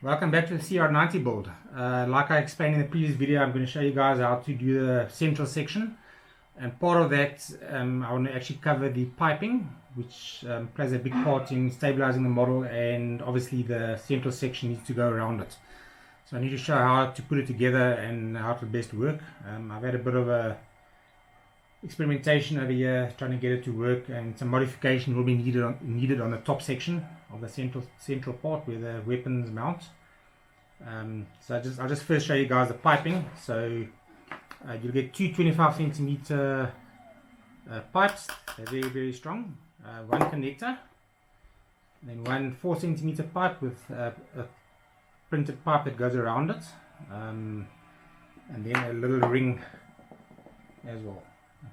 Welcome back to the CR-90 build. Like I explained in the previous video, I'm going to show you guys how to do the central section, and part of that I want to actually cover the piping, which plays a big part in stabilizing the model, and obviously the central section needs to go around it. So I need to show how to put it together and how it will best work. I've had a bit of a experimentation over here trying to get it to work, and some modification will be needed on the top section of the central part where the weapons mount. So I'll just first show you guys the piping. So you'll get two 25 centimeter pipes. They're very strong. One connector, then one 4 centimeter pipe with a printed pipe that goes around it, and then a little ring as well.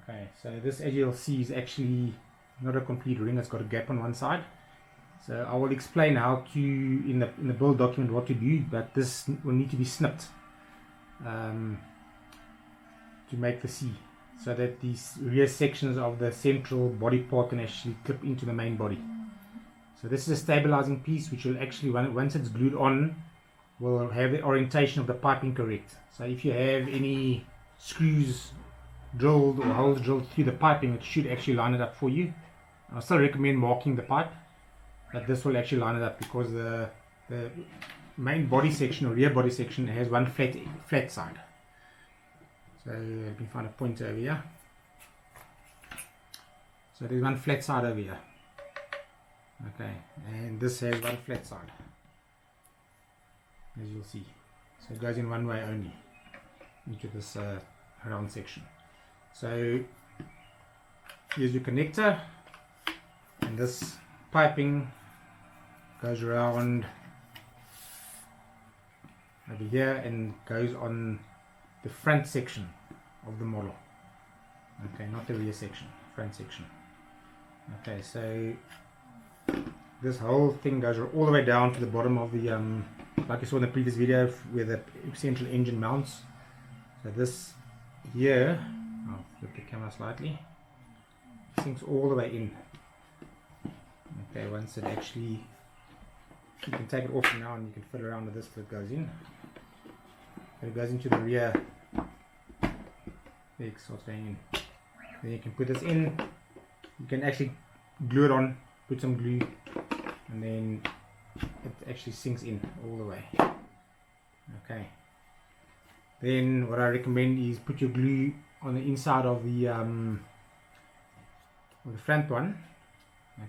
Okay, so this, as you'll see, is actually not a complete ring. It's got a gap on one side. So I will explain how to in the build document what to do, but this will need to be snipped to make the C, so that these rear sections of the central body part can actually clip into the main body. So this is a stabilizing piece which will actually, once it's glued on, will have the orientation of the piping correct. So if you have any screws drilled or holes drilled through the piping, it should actually line it up for you. I still recommend marking the pipe, but this will actually line it up, because the main body section or rear body section has one flat side. So let me find a pointer over here. So there's one flat side over here. Okay, and this has one flat side, as you'll see. So it goes in one way only into this round section. So here's your connector, and this piping goes around over here and goes on the front section of the model. Okay, not the rear section, front section. Okay, so this whole thing goes all the way down to the bottom of the like you saw in the previous video where the central engine mounts. So this here, I'll flip the camera slightly, sinks all the way in. Okay, once it actually, you can take it off now and you can fiddle around with this till it goes in. But it goes into the rear, there it starts going in. Then you can put this in, you can actually glue it on, put some glue, and then it actually sinks in all the way. Okay. Then what I recommend is put your glue on the inside of the front one.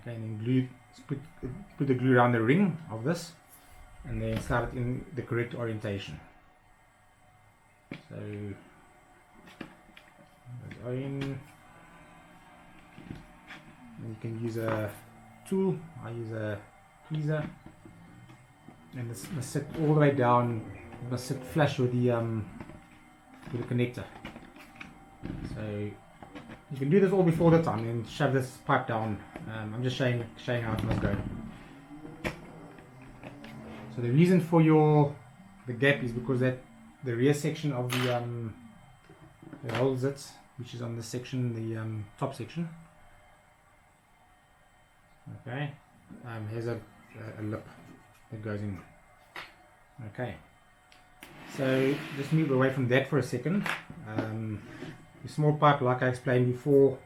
Okay, and then put the glue around the ring of this, and then start it in the correct orientation. So go in, and you can use a tool. I use a tweezer, and this must sit all the way down. It must sit flush with the connector. So you can do this all before the time and shove this pipe down. I'm just showing how it must go. So the reason for the gap is because that the rear section of the that holds it, which is on this section, the top section, okay, has a lip that goes in. Okay, so just move away from that for a second. The small pipe, like I explained before,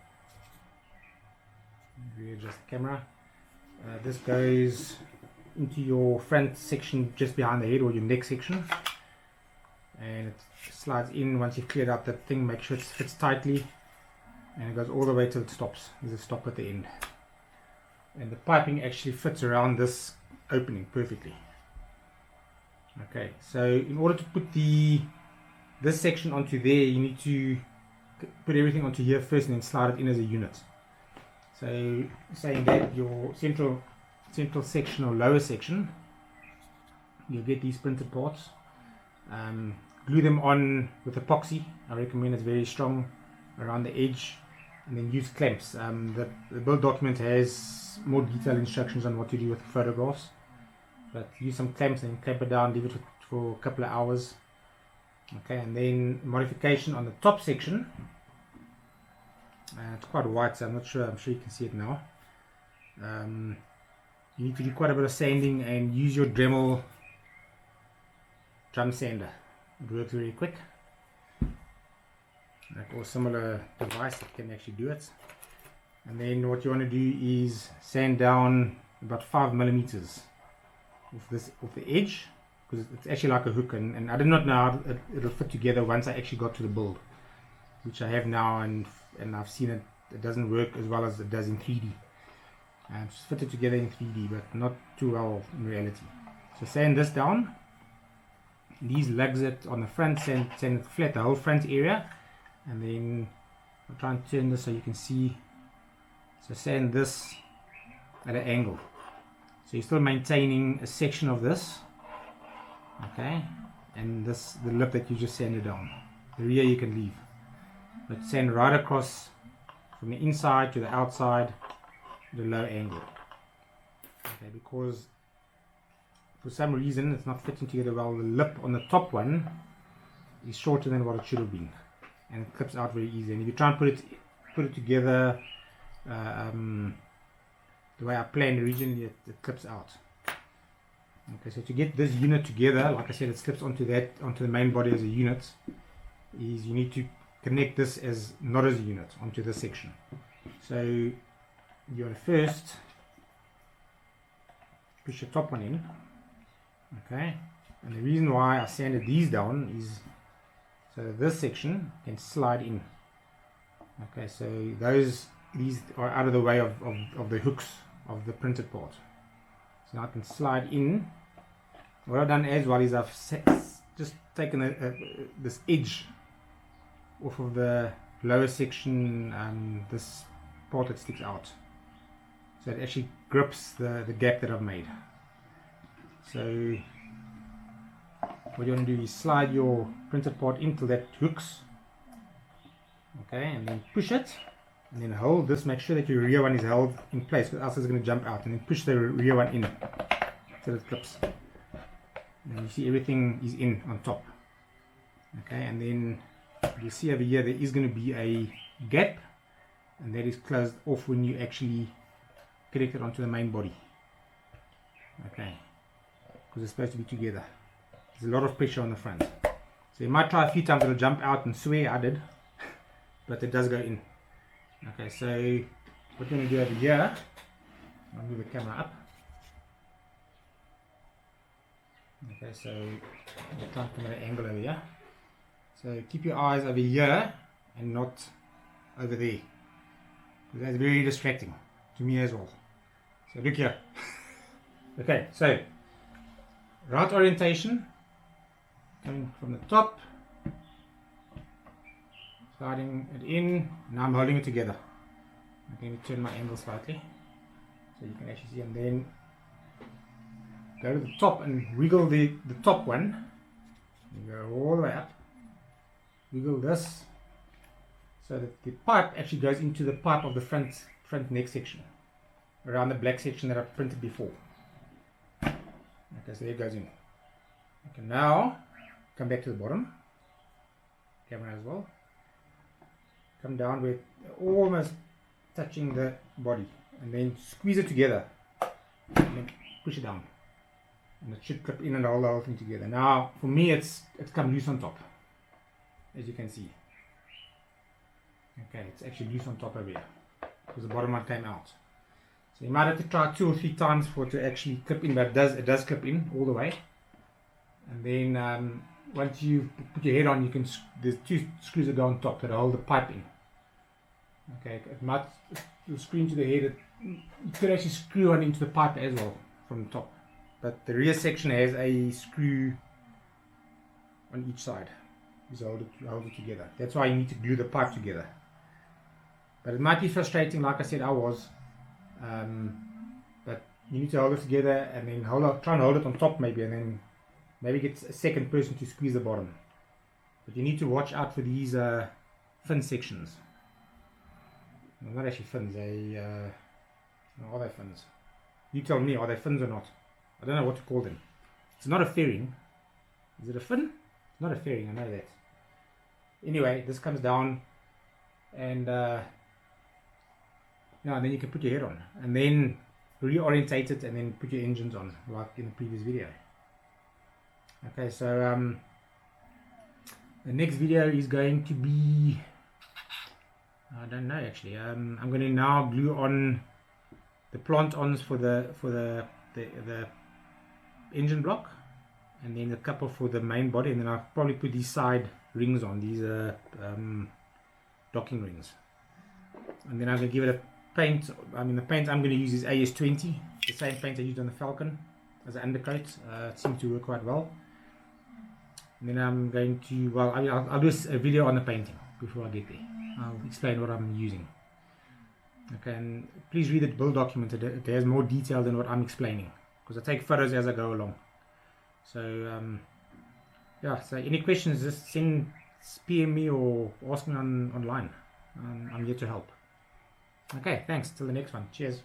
readjust the camera, this goes into your front section just behind the head, or your neck section, and it slides in. Once you've cleared out that thing, make sure it fits tightly, and it goes all the way till it stops. There's a stop at the end, and the piping actually fits around this opening perfectly. Okay, so in order to put this section onto there, you need to put everything onto here first and then slide it in as a unit. So saying that, your central section or lower section, you'll get these printed parts. Glue them on with epoxy. I recommend it's very strong around the edge, and then use clamps. The build document has more detailed instructions on what to do with the photographs, but use some clamps and clamp it down, leave it for a couple of hours. Okay, and then modification on the top section. It's quite white, so I'm sure you can see it now. You need to do quite a bit of sanding and use your Dremel drum sander. It works very quick, or similar device that can actually do it. And then what you want to do is sand down about 5 millimeters off the edge, because it's actually like a hook, and I did not know how it'll fit together once I actually got to the build, which I have now, and I've seen it doesn't work as well as it does in 3D. It's fitted together in 3D, but not too well in reality. So sand this down. These lugs it on the front, sand it flat, the whole front area, and then I'll try and turn this so you can see. So sand this at an angle, so you're still maintaining a section of this, okay, and this, the lip that you just sanded down. The rear you can leave, but sand right across from the inside to the outside at a low angle, okay, because for some reason it's not fitting together well. The lip on the top one is shorter than what it should have been, and it clips out very easy. And if you try and put it together the way I planned originally, it clips out. Okay, so to get this unit together, like I said, it slips onto the main body as a unit. Is you need to connect this as not as a unit onto this section. So you want to first push your top one in. Okay, and the reason why I sanded these down is so this section can slide in. Okay, so these are out of the way of the hooks of the printed part, so now I can slide in. What I've done as well is I've just taken this edge off of the lower section, this part that sticks out, so it actually grips the gap that I've made. So what you want to do is slide your printed part into that hooks, okay, and then push it, and then hold this. Make sure that your rear one is held in place, because else it's going to jump out, and then push the rear one in till it clips, and you see everything is in on top. Okay, and then you see over here there is going to be a gap, and that is closed off when you actually connect it onto the main body. Okay, because it's supposed to be together. There's a lot of pressure on the front, so you might try a few times, it'll jump out, and swear I did, but it does go in. Okay, so what we're going to do over here, I'll move the camera up. Okay, so I'll try and come at an angle over here. So keep your eyes over here and not over there, because that's very distracting to me as well. So look here. Okay, so right orientation, coming from the top, sliding it in. Now I'm holding it together. I'm going to turn my angle slightly so you can actually see, and then go to the top and wiggle the top one, and go all the way up, wiggle this so that the pipe actually goes into the pipe of the front neck section, around the black section that I printed before. Okay, so there it goes in. Okay, now come back to the bottom, camera as well, come down with almost touching the body, and then squeeze it together, and then push it down, and it should clip in and hold the whole thing together. Now for me it's come loose on top, as you can see. Okay, it's actually loose on top over here because the bottom one came out. So you might have to try 2 or 3 times for it to actually clip in, but it does clip in all the way. And then once you put your head on, you can, there's 2 screws that go on top that hold the pipe in. Okay, it might, you'll screw into the head. You could actually screw one into the pipe as well from the top, but the rear section has a screw on each side to hold it together. That's why you need to glue the pipe together. But it might be frustrating, like I said, I was. But you need to hold it together, and then try and hold it on top maybe, and then maybe get a second person to squeeze the bottom. But you need to watch out for these fin sections. No, not actually fins, are they fins? You tell me, are they fins or not? I don't know what to call them. It's not a fairing. Is it a fin? It's not a fairing, I know that. Anyway, this comes down, and and then you can put your head on, and then reorientate it, and then put your engines on, like in the previous video. Okay, so the next video is going to be, I don't know actually. I'm going to now glue on the plant-ons for the engine block, and then a couple for the main body, and then I'll probably put these side rings on, these docking rings, and then I'm going to give it a paint. I mean, the paint I'm going to use is AS20, the same paint I used on the Falcon as an undercoat. It seemed to work quite well. And then I'm going to, well, I'll do a video on the painting before I get there. I'll explain what I'm using. Okay, and please read the build document. It has more detail than what I'm explaining, because I take photos as I go along. So yeah, so any questions, just PM me or ask me online. I'm here to help. Okay, thanks. Till the next one. Cheers.